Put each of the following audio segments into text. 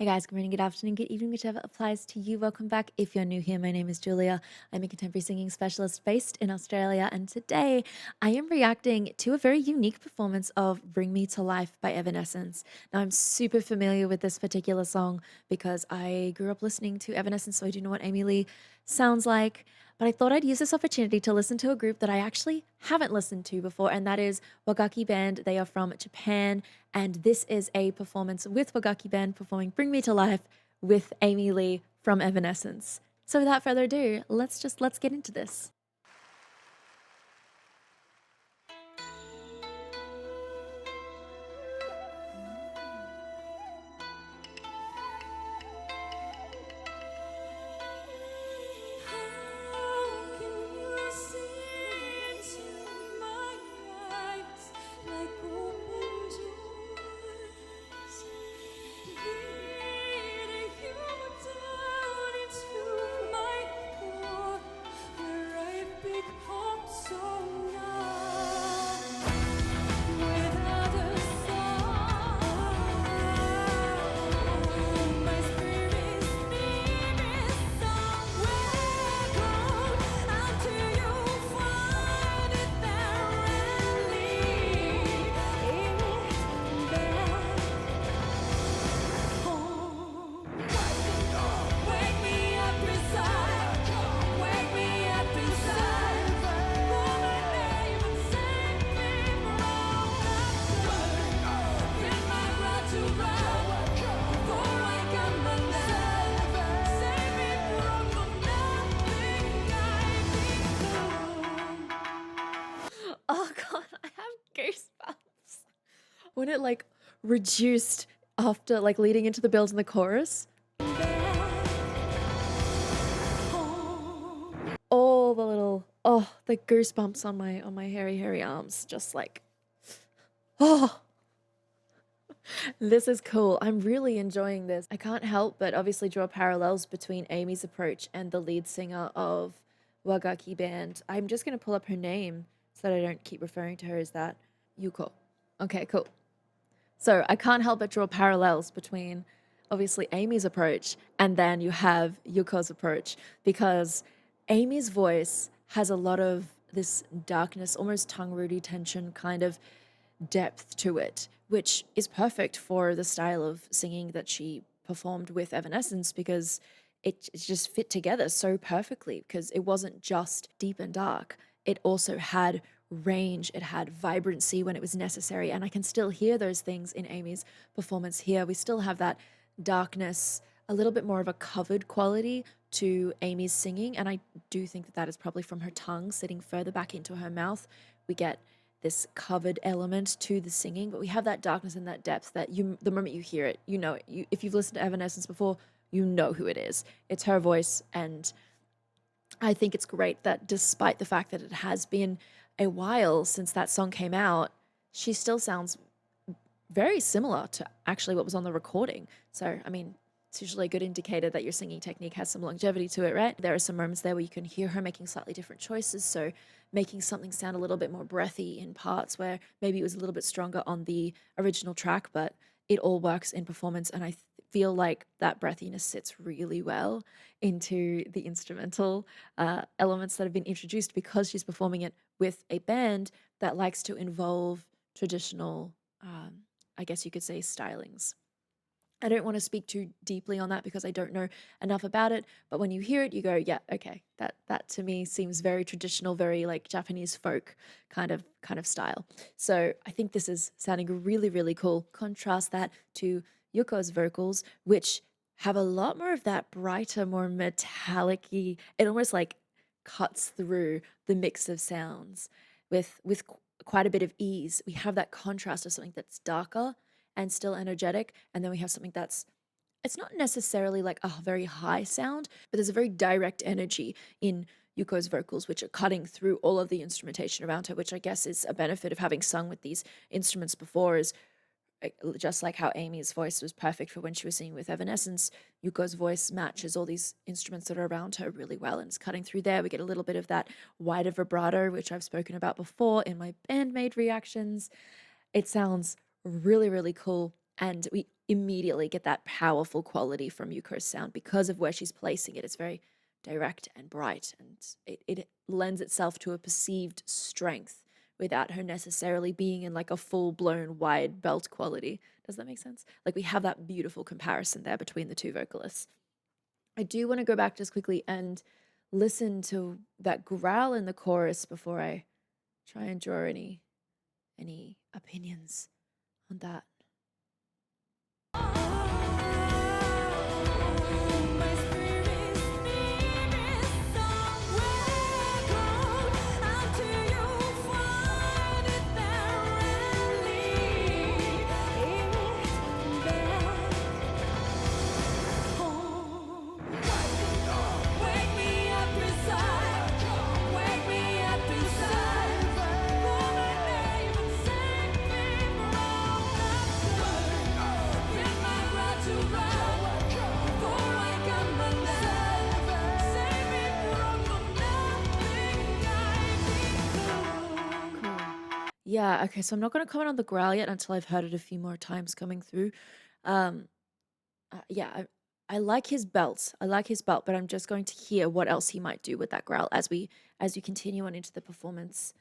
Hey guys, good morning, good afternoon, good evening, whichever applies to you. Welcome back. If you're new here, my name is Julia. I'm a contemporary singing specialist based in Australia, and today I am reacting to a very unique performance of Bring Me to Life by Evanescence. Now, I'm super familiar with this particular song because I grew up listening to Evanescence, so I do know what Amy Lee sounds like. But I thought I'd use this opportunity to listen to a group that I actually haven't listened to before, and that is Wagakki Band. They are from Japan, and this is a performance with Wagakki Band performing Bring Me to Life with Amy Lee from Evanescence. So without further ado, let's get into this. How can you see into my eyes like open doors, leading you down into my core, where I become so numb without a sound. My spirit is needing somewhere gone until you find it there and leave it back home. Wake me up inside, wake me up inside. Call my name and save me from the Bring my blood to run before I come alive. Save me from the nothing I become. Oh god, I have goosebumps. When it like reduced after like leading into the build in the chorus, all the little the goosebumps on my hairy arms, just like oh, this is cool. I'm really enjoying this. I can't help but obviously draw parallels between Amy's approach and the lead singer of Wagakki Band. I'm just going to pull up her name so that I don't keep referring to her as that. Yuko. Okay, cool. So I can't help but draw parallels between obviously Amy's approach and then you have Yuko's approach because Amy's voice has a lot of this darkness, almost tongue-rooty tension kind of depth to it, which is perfect for the style of singing that she performed with Evanescence because it just fit together so perfectly because it wasn't just deep and dark. It also had range, it had vibrancy when it was necessary. And I can still hear those things in Amy's performance here. We still have that darkness, a little bit more of a covered quality to Amy's singing. And I do think that that is probably from her tongue sitting further back into her mouth. We get this covered element to the singing, but we have that darkness and that depth that you, the moment you hear it, you know it. If you've listened to Evanescence before, you know who it is. It's her voice, and I think it's great that despite the fact that it has been a while since that song came out, she still sounds very similar to actually what was on the recording. So, I mean, it's usually a good indicator that your singing technique has some longevity to it, right? There are some moments there where you can hear her making slightly different choices. So, making something sound a little bit more breathy in parts where maybe it was a little bit stronger on the original track, but it all works in performance. And I feel like that breathiness sits really well into the instrumental elements that have been introduced because she's performing it with a band that likes to involve traditional, I guess you could say, stylings. I don't want to speak too deeply on that because I don't know enough about it, but when you hear it, you go, yeah, okay, that to me seems very traditional, very like Japanese folk kind of style. So I think this is sounding really, really cool. Contrast that to Yuko's vocals, which have a lot more of that brighter, more metallic-y, it almost like cuts through the mix of sounds with quite a bit of ease. We have that contrast of something that's darker and still energetic. And then we have something that's, it's not necessarily like a very high sound, but there's a very direct energy in Yuko's vocals, which are cutting through all of the instrumentation around her, which I guess is a benefit of having sung with these instruments before, is just like how Amy's voice was perfect for when she was singing with Evanescence, Yuko's voice matches all these instruments that are around her really well and it's cutting through there. We get a little bit of that wider vibrato, which I've spoken about before in my bandmade reactions. It sounds really, really cool. And we immediately get that powerful quality from Yuko's sound because of where she's placing it. It's very direct and bright, and it lends itself to a perceived strength without her necessarily being in like a full blown wide belt quality. Does that make sense? Like we have that beautiful comparison there between the two vocalists. I do want to go back just quickly and listen to that growl in the chorus before I try and draw any opinions on that. My spirit somewhere cold until you find it there and leave it back home. Wake me up inside, wake me up inside. Call my name and save me from after. Bring my blood to run, before I come alive. Save me from the nothing I become. Cool. Yeah, okay, so I'm not going to comment on the growl yet until I've heard it a few more times coming through. Um, yeah, I like his belt. I like his belt, but I'm just going to hear what else he might do with that growl as we continue on into the performance.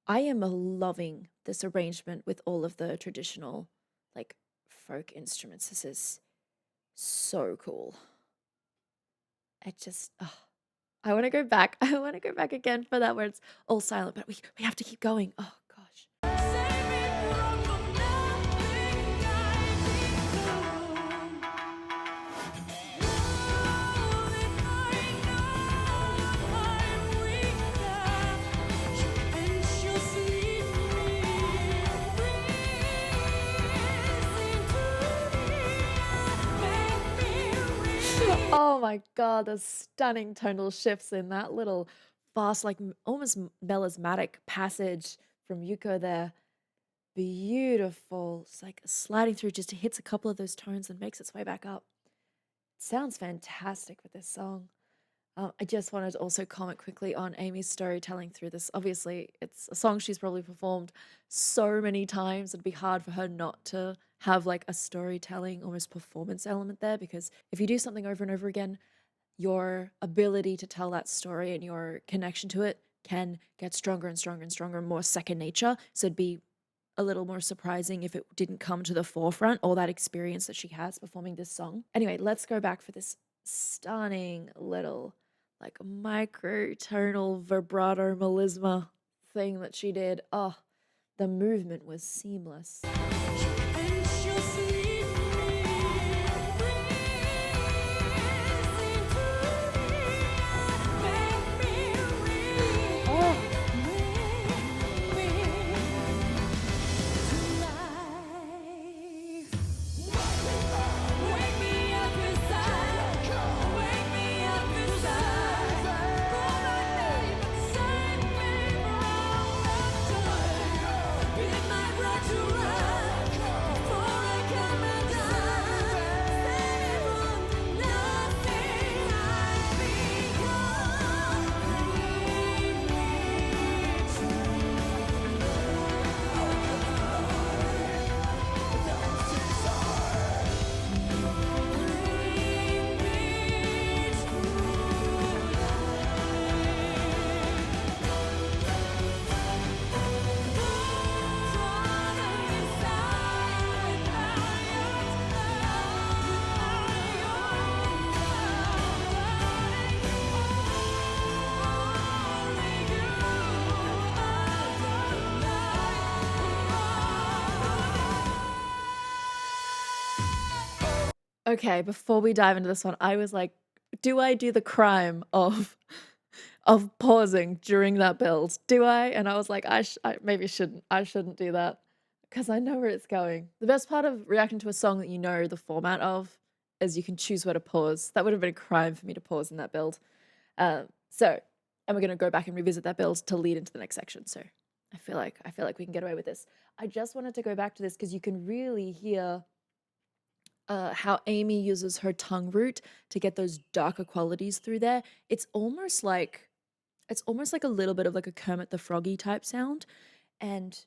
I am loving this arrangement with all of the traditional like folk instruments. This is so cool. It just I want to go back. I want to go back again for that where it's all silent, but we have to keep going. Oh gosh. Save me from the nothing I become. Now that I know I'm weak now, and she'll see me breathe into me, make me real. Oh my god, the stunning tonal shifts in that little fast, like almost melismatic passage from Yuko there. Beautiful. It's like sliding through, just hits a couple of those tones and makes its way back up. Sounds fantastic with this song. I just wanted to also comment quickly on Amy's storytelling through this. Obviously, it's a song she's probably performed so many times. It'd be hard for her not to have like a storytelling, almost performance element there, because if you do something over and over again, your ability to tell that story and your connection to it can get stronger and stronger and stronger, more second nature. So it'd be a little more surprising if it didn't come to the forefront, all that experience that she has performing this song. Anyway, let's go back for this stunning little like microtonal vibrato melisma thing that she did. Oh, the movement was seamless. And she'll see me breathe into me, make me real. Oh, Make me to life. Wake me up inside, wake me up inside. Call my name and save me from after. Bid my blood to run before I come undone. Save me from the nothing okay. Before we dive into this one, I was like, do I do the crime of pausing during that build? Do I? And I was like, I maybe shouldn't. I shouldn't do that because I know where it's going. The best part of reacting to a song that you know the format of is you can choose where to pause. That would have been a crime for me to pause in that build. So, and we're gonna go back and revisit that build to lead into the next section. So, I feel like we can get away with this. I just wanted to go back to this because you can really hear how Amy uses her tongue root to get those darker qualities through there. It's almost like a little bit of like a Kermit the Froggy type sound, and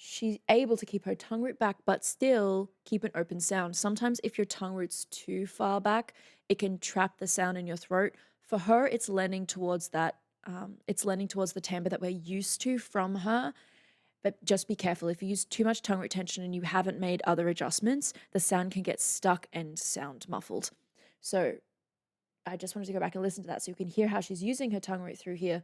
she's able to keep her tongue root back, but still keep an open sound. Sometimes if your tongue root's too far back, it can trap the sound in your throat. For her, it's lending towards that. It's lending towards the timbre that we're used to from her. But just be careful. If you use too much tongue retention and you haven't made other adjustments, the sound can get stuck and sound muffled. So I just wanted to go back and listen to that so you can hear how she's using her tongue root through here.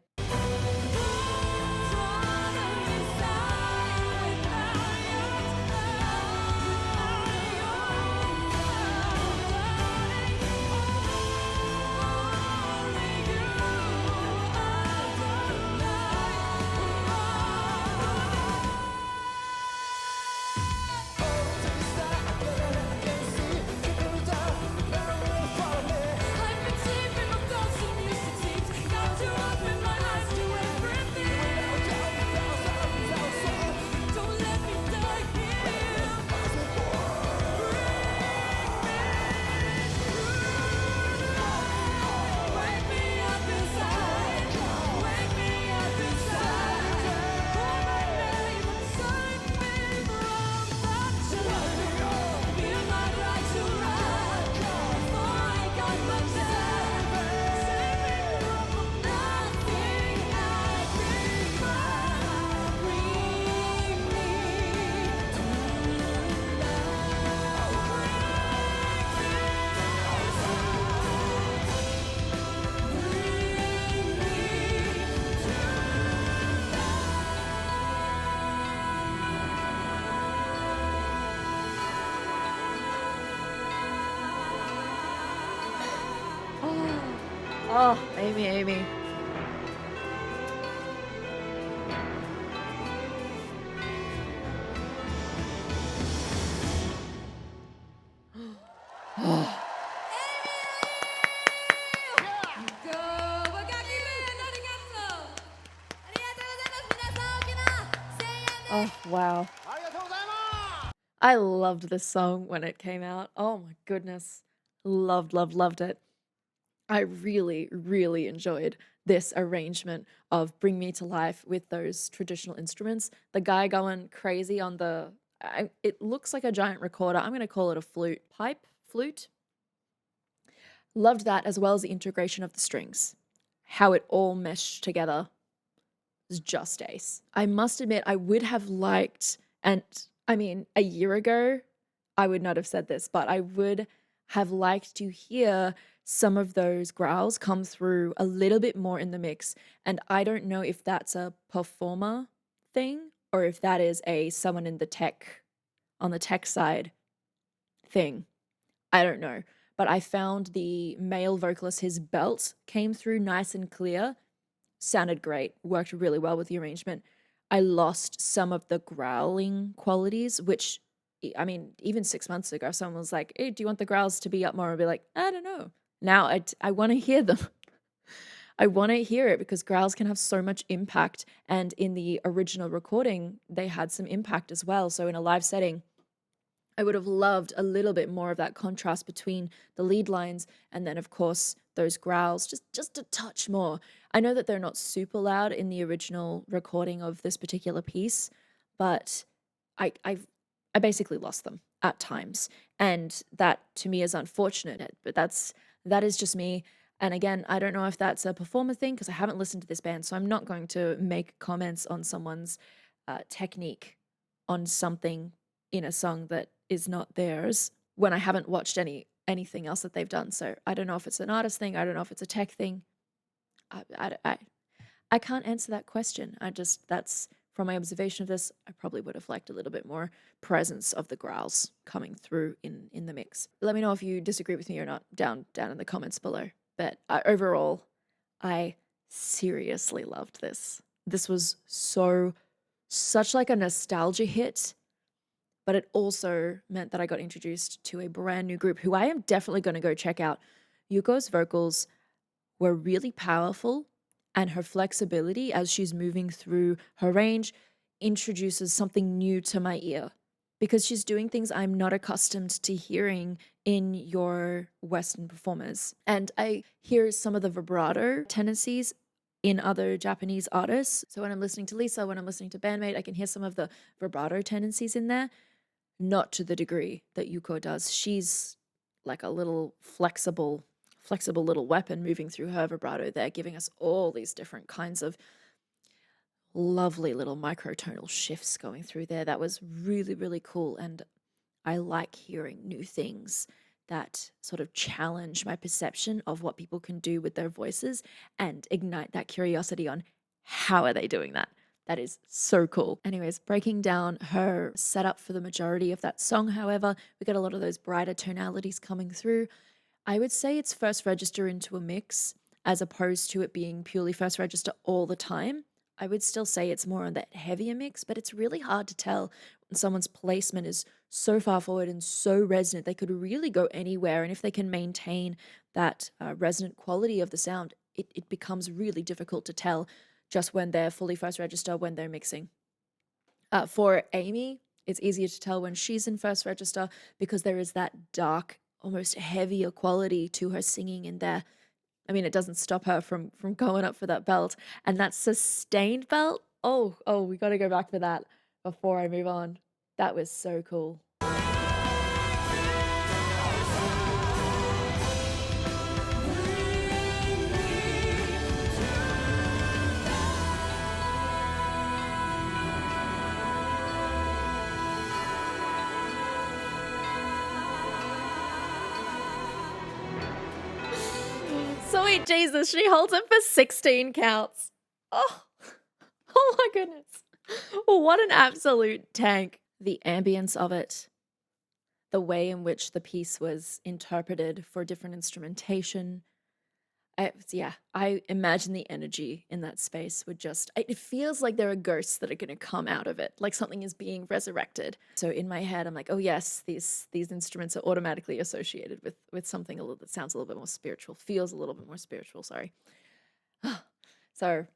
Oh, Amy. Go Wagakki Band! Arigato! Arigatou gozaimasu! Minasan, okina! Seien Oh, wow. I loved this song when it came out. Oh my goodness. Loved it. I really enjoyed this arrangement of Bring Me to Life with those traditional instruments. The guy going crazy on it looks like a giant recorder. I'm going to call it a flute. Loved that, as well as the integration of the strings. How it all meshed together was just ace. I must admit, I would have liked, and I mean, a year ago, I would not have said this, but I would have liked to hear some of those growls come through a little bit more in the mix. And I don't know if that's a performer thing or if that is someone on the tech side thing. I don't know. But I found the male vocalist, his belt came through nice and clear, sounded great, worked really well with the arrangement. I lost some of the growling qualities, which, I mean, even 6 months ago, someone was like, hey, do you want the growls to be up more? I'd be like, I don't know. Now I want to hear them. I want to hear it because growls can have so much impact. And in the original recording, they had some impact as well. So in a live setting, I would have loved a little bit more of that contrast between the lead lines and then, of course, those growls, just a touch more. I know that they're not super loud in the original recording of this particular piece, but I basically lost them at times, and that to me is unfortunate. But that is just me. And again, I don't know if that's a performer thing because I haven't listened to this band, so I'm not going to make comments on someone's technique on something in a song that is not theirs when I haven't watched anything else that they've done. So I don't know if it's an artist thing. I don't know if it's a tech thing. I can't answer that question. That's from my observation of this. I probably would have liked a little bit more presence of the growls coming through in the mix. Let me know if you disagree with me or not down in the comments below. But overall, I seriously loved this. This was such like a nostalgia hit, but it also meant that I got introduced to a brand new group who I am definitely going to go check out. Yuko's vocals were really powerful, and her flexibility as she's moving through her range introduces something new to my ear because she's doing things I'm not accustomed to hearing in your Western performers. And I hear some of the vibrato tendencies in other Japanese artists. So when I'm listening to Lisa, when I'm listening to Bandmate, I can hear some of the vibrato tendencies in there, not to the degree that Yuko does. She's like a little flexible little weapon moving through her vibrato there, giving us all these different kinds of lovely little microtonal shifts going through there. That was really, really cool. And I like hearing new things that sort of challenge my perception of what people can do with their voices and ignite that curiosity on how are they doing that. That is so cool. Anyways, breaking down her setup for the majority of that song, however, we get a lot of those brighter tonalities coming through. I would say it's first register into a mix as opposed to it being purely first register all the time. I would still say it's more on that heavier mix, but it's really hard to tell when someone's placement is so far forward and so resonant. They could really go anywhere. And if they can maintain that resonant quality of the sound, it becomes really difficult to tell just when they're fully first register, when they're mixing. For Amy, it's easier to tell when she's in first register because there is that dark, almost heavier quality to her singing in there. I mean, it doesn't stop her from going up for that belt. And that sustained belt, oh, we got to go back for that before I move on. That was so cool. Sweet Jesus, she holds it for 16 counts. Oh, oh my goodness. What an absolute tank. The ambience of it, the way in which the piece was interpreted for different instrumentation. I imagine the energy in that space would just, it feels like there are ghosts that are going to come out of it, like something is being resurrected. So in my head, I'm like, oh yes, these instruments are automatically associated with something a little that sounds a little bit more spiritual, feels a little bit more spiritual, sorry. So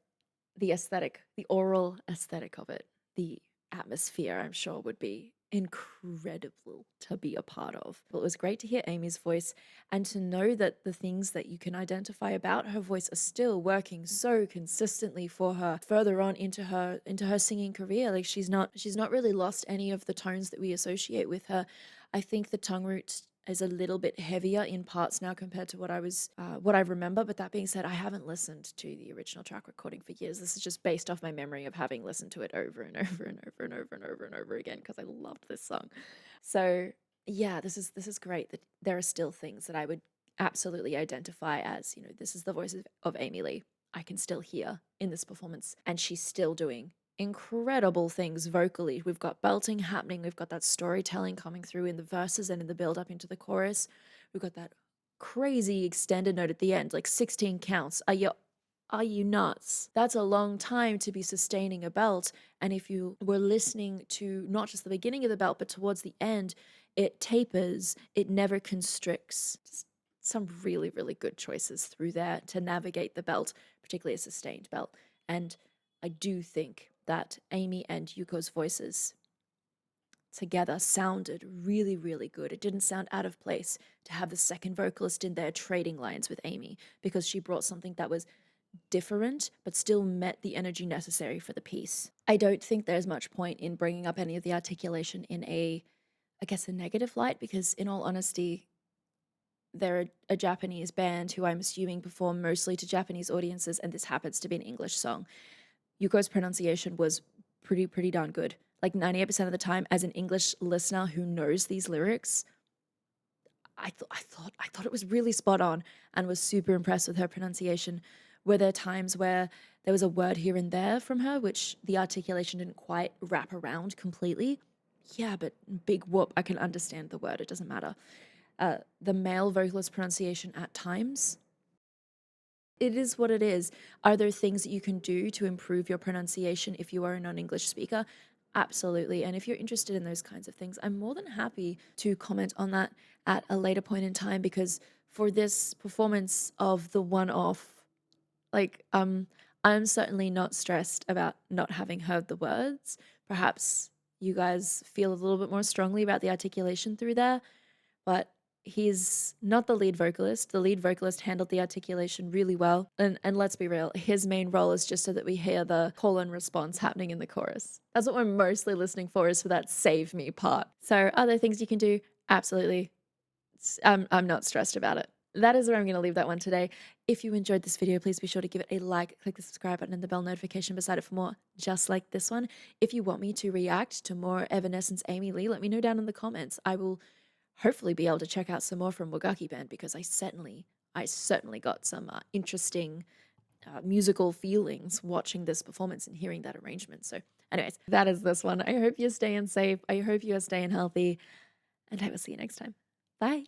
the aesthetic, the oral aesthetic of it, the atmosphere, I'm sure would be incredible to be a part of. Well, it was great to hear Amy's voice and to know that the things that you can identify about her voice are still working so consistently for her further on into her singing career. Like she's not really lost any of the tones that we associate with her. I think the tongue root is a little bit heavier in parts now compared to what I remember. But that being said, I haven't listened to the original track recording for years. This is just based off my memory of having listened to it over and over and over and over and over and over again because I loved this song. So yeah, this is great that there are still things that I would absolutely identify as, this is the voice of Amy Lee. I can still hear in this performance, and she's still doing incredible things vocally. We've got belting happening. We've got that storytelling coming through in the verses and in the build up into the chorus. We've got that crazy extended note at the end, like 16 counts. Are you nuts? That's a long time to be sustaining a belt. And if you were listening to not just the beginning of the belt, but towards the end, it tapers, it never constricts. Just some really, really good choices through there to navigate the belt, particularly a sustained belt. And I do think that Amy and Yuko's voices together sounded really, really good. It didn't sound out of place to have the second vocalist in there trading lines with Amy because she brought something that was different but still met the energy necessary for the piece. I don't think there's much point in bringing up any of the articulation in a negative light because in all honesty, they're a Japanese band who I'm assuming perform mostly to Japanese audiences, and this happens to be an English song. Yuko's pronunciation was pretty darn good. Like 98% of the time, as an English listener who knows these lyrics, I thought it was really spot on and was super impressed with her pronunciation. Were there times where there was a word here and there from her, which the articulation didn't quite wrap around completely? Yeah, but big whoop, I can understand the word. It doesn't matter. The male vocalist pronunciation at times, it is what it is. Are there things that you can do to improve your pronunciation if you are a non-English speaker? Absolutely. And if you're interested in those kinds of things, I'm more than happy to comment on that at a later point in time because for this performance of the one-off, I'm certainly not stressed about not having heard the words. Perhaps you guys feel a little bit more strongly about the articulation through there, but he's not the lead vocalist. The lead vocalist handled the articulation really well. And let's be real, his main role is just so that we hear the call and response happening in the chorus. That's what we're mostly listening for, is for that save me part. So are there things you can do? Absolutely. I'm not stressed about it. That is where I'm going to leave that one today. If you enjoyed this video, please be sure to give it a like, click the subscribe button and the bell notification beside it for more just like this one. If you want me to react to more Evanescence Amy Lee, let me know down in the comments. I will hopefully be able to check out some more from Wagakki Band, because I certainly got some interesting musical feelings watching this performance and hearing that arrangement. So anyways, that is this one. I hope you're staying safe. I hope you are staying healthy, and I will see you next time. Bye.